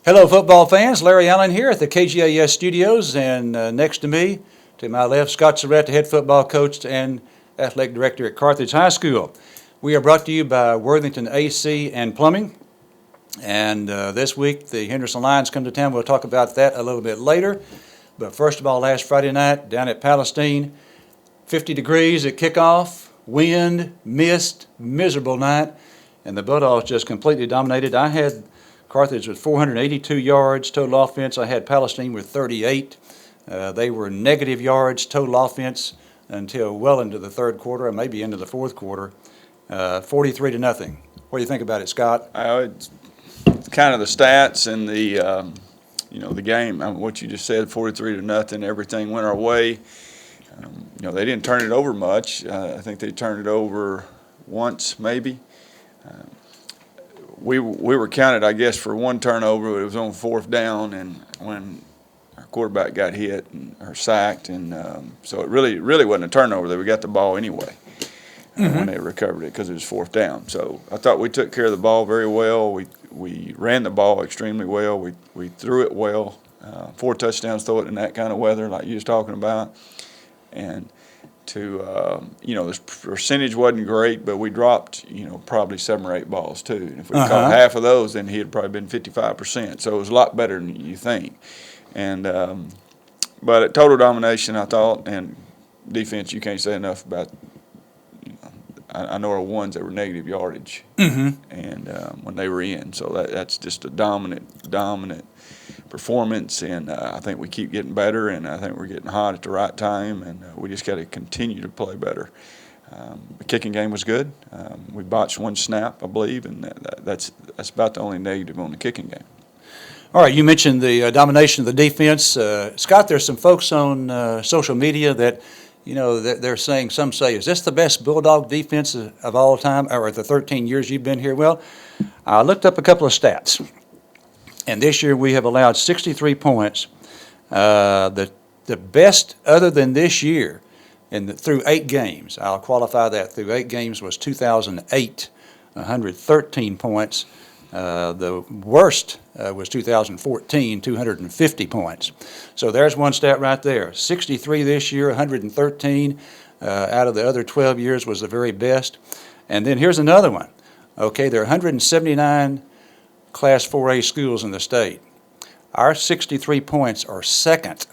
Hello, football fans. Larry Allen here at the KGAS Studios, and next to me, to my left, Scott Surratt, the head football coach and athletic director at Carthage High School. We are brought to you by Worthington AC and Plumbing, and this week the Henderson Lions come to town. We'll talk about that a little bit later. But first of all, last Friday night down at Palestine, 50 degrees at kickoff, wind, mist, miserable night, and the Bulldogs just completely dominated. I had Carthage with 482 yards total offense. I had Palestine with 38. They were negative yards total offense until well into the third quarter, and maybe into the fourth quarter. 43-0. What do you think about it, Scott? It's kind of the stats and the game. What you just said, 43-0. Everything went our way. They didn't turn it over much. I think they turned it over once, maybe. We were counted, I guess, for one turnover. It was on fourth down, and when our quarterback got hit or sacked, and so it really wasn't a turnover. We got the ball anyway when they recovered it because it was fourth down. So I thought we took care of the ball very well. We ran the ball extremely well. We threw it well. 4 touchdowns, throw it in that kind of weather like you was talking about, and the percentage wasn't great, but we dropped, probably 7 or 8 balls too. And if we caught half of those, then he had probably been 55%. So it was a lot better than you think. And but at total domination, I thought, and defense, you can't say enough about. I know our ones that were negative yardage, and when they were in, so that's just a dominant performance, and I think we keep getting better, and I think we're getting hot at the right time, and we just got to continue to play better. The kicking game was good. We botched 1 snap, I believe, and that's about the only negative on the kicking game. All right, you mentioned the domination of the defense. Scott, there's some folks on social media that, they're saying, some say, is this the best Bulldog defense of all time, or the 13 years you've been here? Well, I looked up a couple of stats. And this year we have allowed 63 points. The best other than this year through 8 games, I'll qualify that, through 8 games was 2008, 113 points. The worst was 2014, 250 points. So there's one stat right there. 63 this year, 113 out of the other 12 years was the very best. And then here's another one. Okay, there are 179 Class 4A schools in the state. Our 63 points are second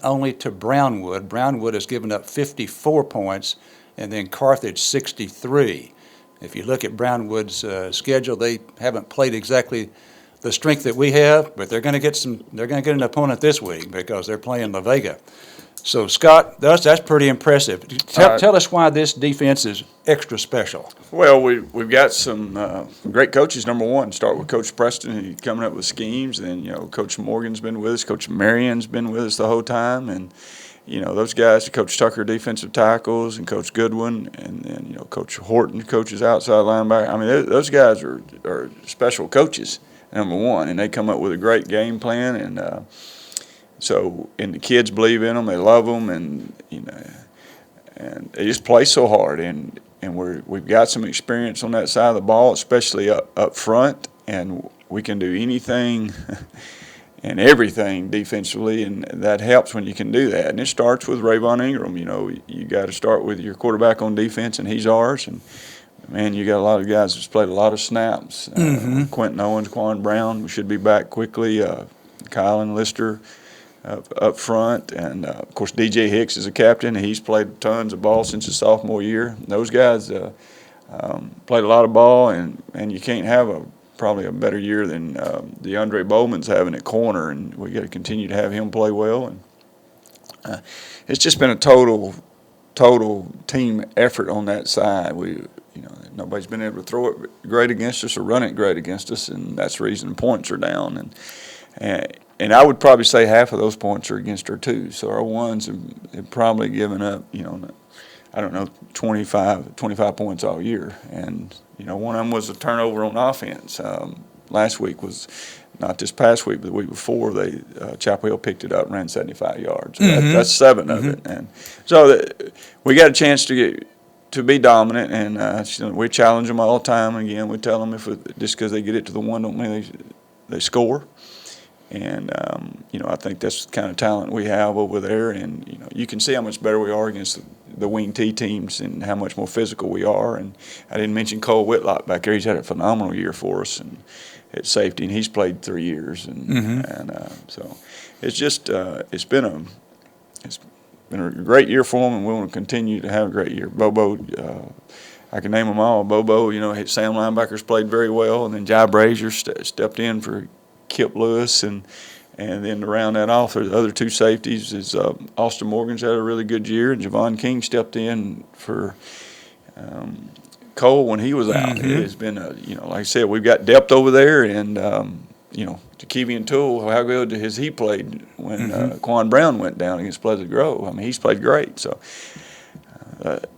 only to Brownwood. Brownwood has given up 54 points, and then Carthage 63. If you look at Brownwood's schedule, they haven't played exactly the strength that we have, but they're going to get an opponent this week because they're playing La Vega. So, Scott, that's pretty impressive. Tell us why this defense is extra special. Well, we've got some great coaches. Number one, start with Coach Preston. He's coming up with schemes. Then, Coach Morgan's been with us. Coach Marion's been with us the whole time. And, those guys, Coach Tucker, defensive tackles, and Coach Goodwin, and then, Coach Horton coaches outside linebacker. I mean, those guys are special coaches, number one. And they come up with a great game plan. And, and the kids believe in them, they love them, and and they just play so hard, and we've got some experience on that side of the ball, especially up front, and we can do anything and everything defensively, and that helps when you can do that. And it starts with Rayvon Ingram. You got to start with your quarterback on defense, and he's ours. And man, you got a lot of guys that's played a lot of snaps. Quentin Owens, Quan Brown, we should be back quickly. Kylan Lister up front, and of course DJ Hicks is a captain. He's played tons of ball since his sophomore year. Those guys played a lot of ball, and you can't have probably a better year than DeAndre Bowman's having at corner, and we got to continue to have him play well. And it's just been a total team effort on that side. Nobody's been able to throw it great against us or run it great against us, and that's the reason points are down. And I would probably say half of those points are against our twos. So our ones have probably given up, 25 points all year. And, one of them was a turnover on offense. Last week was, not this past week, but the week before, Chapel Hill picked it up and ran 75 yards. So that's 7 of it. And so we got a chance to be dominant, and we challenge them all the time. Again, we tell them just because they get it to the one don't mean they score. And, I think that's the kind of talent we have over there. And, you can see how much better we are against the wing T teams and how much more physical we are. And I didn't mention Cole Whitlock back there. He's had a phenomenal year for us and at safety, and he's played 3 years. And so it's just it's been a great year for him, and we want to continue to have a great year. Bobo, I can name them all. Bobo, Sam Linebacker's played very well, and then Jai Brazier stepped in for Kip Lewis, and then to round that off, the other 2 safeties is Austin Morgan's had a really good year, and Javon King stepped in for Cole when he was out. It has been like I said, we've got depth over there, and Jakevian Toole, how good has he played when Quan Brown went down against Pleasant Grove? I mean, he's played great. So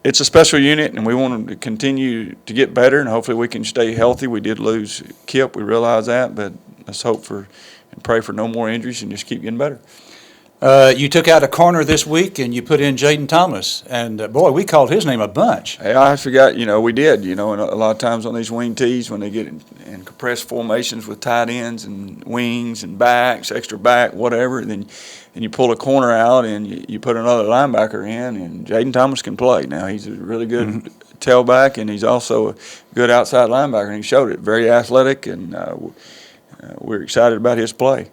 it's a special unit, and we want them to continue to get better, and hopefully we can stay healthy. We did lose Kip, we realize that, but let's hope for and pray for no more injuries and just keep getting better. You took out a corner this week, and you put in Jaden Thomas, and boy, we called his name a bunch. Hey, I forgot, we did, and a lot of times on these wing tees when they get in compressed formations with tight ends and wings and backs, extra back, whatever, then you pull a corner out and you put another linebacker in, and Jaden Thomas can play. Now, he's a really good tailback, and he's also a good outside linebacker, and he showed it. Very athletic, and we're excited about his play.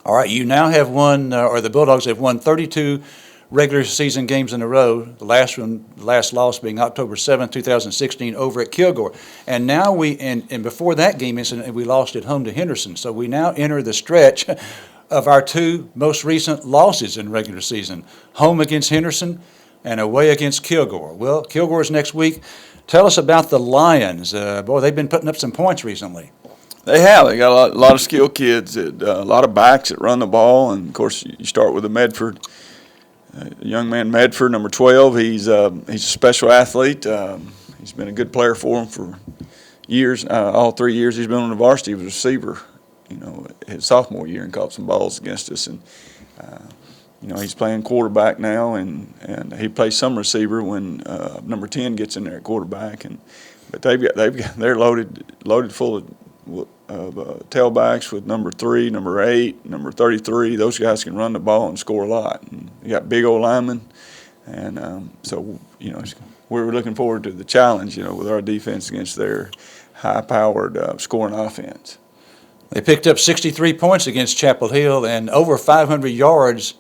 All right, you now have won, or the Bulldogs have won 32 regular season games in a row, the last loss being October 7th, 2016, over at Kilgore. And now and before that game incident, we lost at home to Henderson. So we now enter the stretch of our 2 most recent losses in regular season, home against Henderson and away against Kilgore. Well, Kilgore's next week. Tell us about the Lions. Boy, they've been putting up some points recently. They have. They got a lot of skilled kids, a lot of backs that run the ball, and of course you start with the young man Medford, number 12. He's a special athlete. He's been a good player for him for years. All 3 years he's been on the varsity. He was a receiver, his sophomore year, and caught some balls against us. And he's playing quarterback now, and he plays some receiver when number 10 gets in there at quarterback. But they're loaded full of tailbacks with number 3, number 8, number 33. Those guys can run the ball and score a lot. And you got big old linemen, and so we're looking forward to the challenge, with our defense against their high-powered scoring offense. They picked up 63 points against Chapel Hill and over 500 yards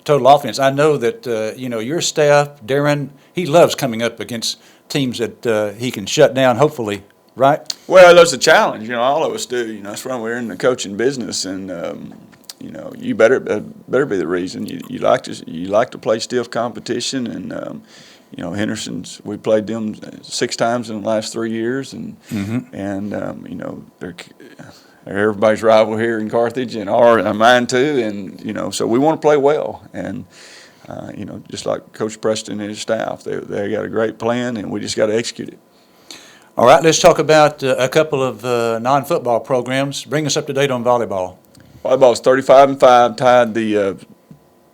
total offense. I know that your staff, Darren, he loves coming up against teams that he can shut down, hopefully. Right. Well, that's a challenge. All of us do. That's why we're in the coaching business, and you better be the reason. You like to play stiff competition, and Henderson's. We played them 6 times in the last 3 years, and they're everybody's rival here in Carthage, and mine too, and so we want to play well, and just like Coach Preston and his staff, they got a great plan, and we just got to execute it. All right, let's talk about a couple of non-football programs. Bring us up to date on volleyball. Volleyball is 35-5, tied the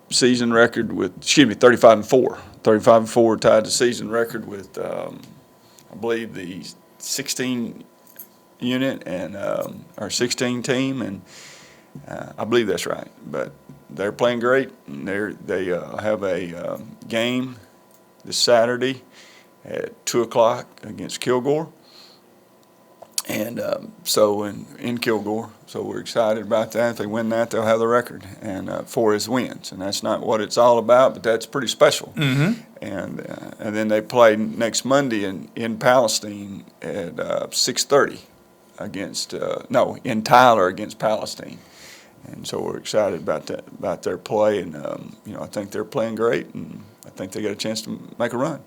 season record with, 35-4. 35-4 tied the season record with, I believe, the 16 unit and our 16 team, and I believe that's right. But they're playing great, and they have a game this Saturday at 2 o'clock against Kilgore, and so in Kilgore. So we're excited about that. If they win that, they'll have the record, and 4 is wins, and that's not what it's all about, but that's pretty special. Mm-hmm. And then they play next Monday in Palestine at 6:30 against in Tyler against Palestine, and so we're excited about their play, and I think they're playing great, and I think they got a chance to make a run.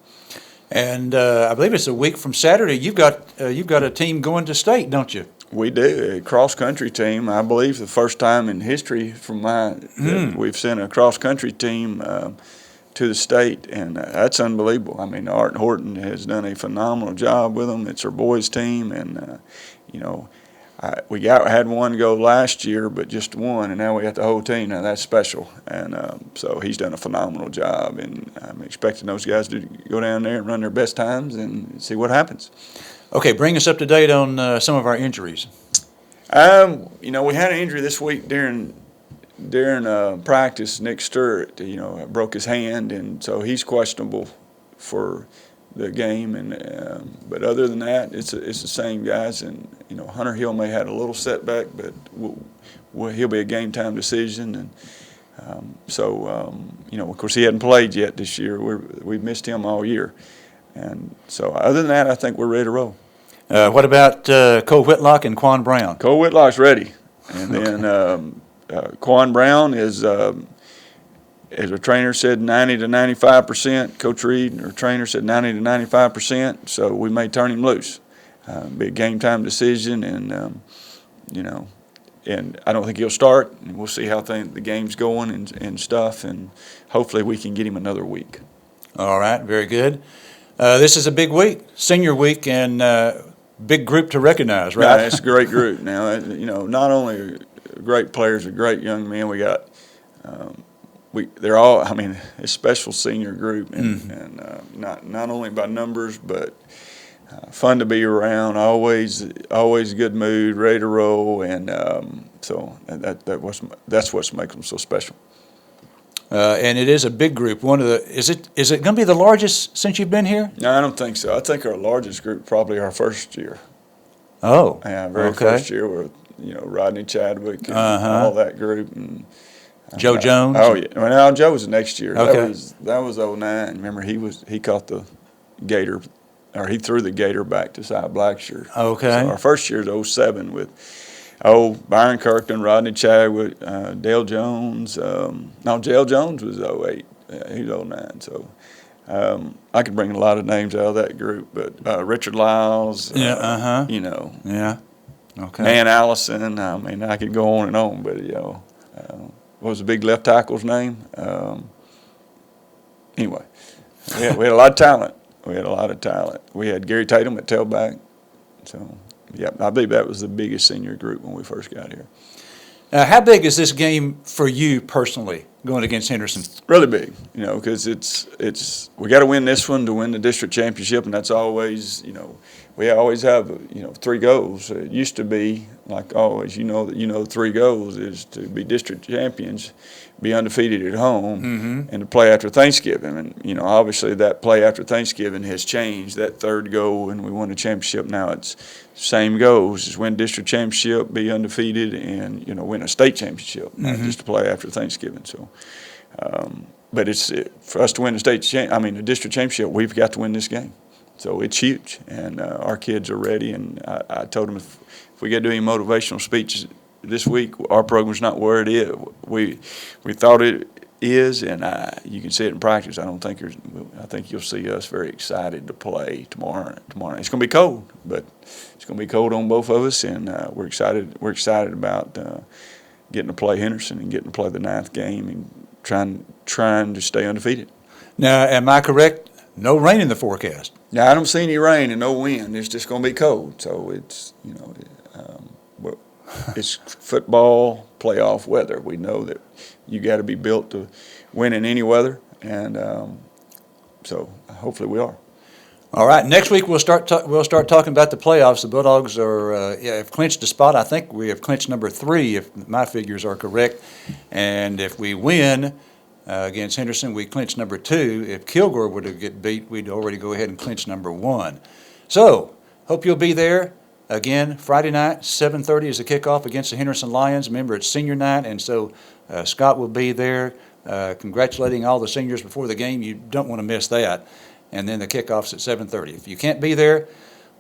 And I believe it's a week from Saturday. You've got a team going to state, don't you? We do, a cross-country team. I believe the first time in history that we've sent a cross-country team to the state, and that's unbelievable. I mean, Art Horton has done a phenomenal job with them. It's our boys' team, and we had one go last year, but just one, and now we got the whole team. Now that's special, and so he's done a phenomenal job, and I'm expecting those guys to go down there and run their best times and see what happens. Okay, bring us up to date on some of our injuries. We had an injury this week during practice. Nick Surratt, broke his hand, and so he's questionable for the game. And but other than that, it's the same guys. And Hunter Hill may have had a little setback, but he'll be a game time decision. And of course, he hadn't played yet this year. We've missed him all year. And so other than that, I think we're ready to roll. What about Cole Whitlock and Quan Brown? Cole Whitlock's ready. And then Quan Brown is, as our trainer said, 90 to 95%. Coach Reed, our trainer, said 90 to 95%. So we may turn him loose. Be a game time decision, and and I don't think he'll start. And we'll see how the game's going and stuff, and hopefully we can get him another week. All right, very good. This is a big week, senior week, and big group to recognize, right? Yeah, it's a great group. Now, not only great players, but great young men. We got, they're all. I mean, it's a special senior group, and not only by numbers, but fun to be around. Always good mood, ready to roll, and so that's what makes them so special. And it is a big group. Is it going to be the largest since you've been here? No, I don't think so. I think our largest group probably our first year. Oh, yeah, first year with Rodney Chadwick and all that group, and Joe Jones. Oh yeah, well, Joe was the next year. Okay. That was 09. Remember, he caught the gator, or he threw the gator back to Cy Blackshear. Okay. So our first year is 07 with Byron Kirkland, Rodney Chadwick, Dale Jones. Dale Jones was 08. He was 09. So I could bring a lot of names out of that group, but Richard Lyles. Yeah. Yeah. Okay. Man Allison. I mean, I could go on and on, but what was the big left tackle's name? Anyway, we had a lot of talent. We had Gary Tatum at tailback. So, yeah, I believe that was the biggest senior group when we first got here. How big is this game for you personally, going against Henderson? Really big, because it's we got to win this one to win the district championship, and that's always, we always have, 3 goals. It used to be, like always, 3 goals is to be district champions, be undefeated at home, and to play after Thanksgiving. And, obviously that play after Thanksgiving has changed. That 3rd goal, and we won the championship. Now it's same goals, is win district championship, be undefeated, and, win a state championship, not just to play after Thanksgiving. So, but for us to win the district championship, we've got to win this game. So it's huge, and our kids are ready. And I told them if we got to do any motivational speeches this week, our program's not where it is. We thought it is, and you can see it in practice. I think you'll see us very excited to play tomorrow. It's going to be cold, but it's going to be cold on both of us, and we're excited. We're excited about getting to play Henderson and getting to play the 9th game and trying to stay undefeated. Now, am I correct? No rain in the forecast. Now, I don't see any rain and no wind. It's just going to be cold. So it's, it's football playoff weather. We know that you got to be built to win in any weather, and so hopefully we are. All right. Next week we'll start talking about the playoffs. The Bulldogs have clinched a spot. I think we have clinched number 3, if my figures are correct. And if we win against Henderson, we clinch number 2. If Kilgore were to get beat, we'd already go ahead and clinch number 1. So, hope you'll be there. Again, Friday night, 7:30 is the kickoff against the Henderson Lions. Remember, it's senior night, and so Scott will be there congratulating all the seniors before the game. You don't want to miss that. And then the kickoff's at 7:30. If you can't be there,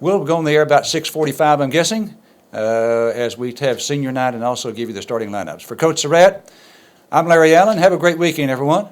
we'll go on the air about 6:45, I'm guessing, as we have senior night and also give you the starting lineups. For Coach Surratt, I'm Larry Allen. Have a great weekend, everyone.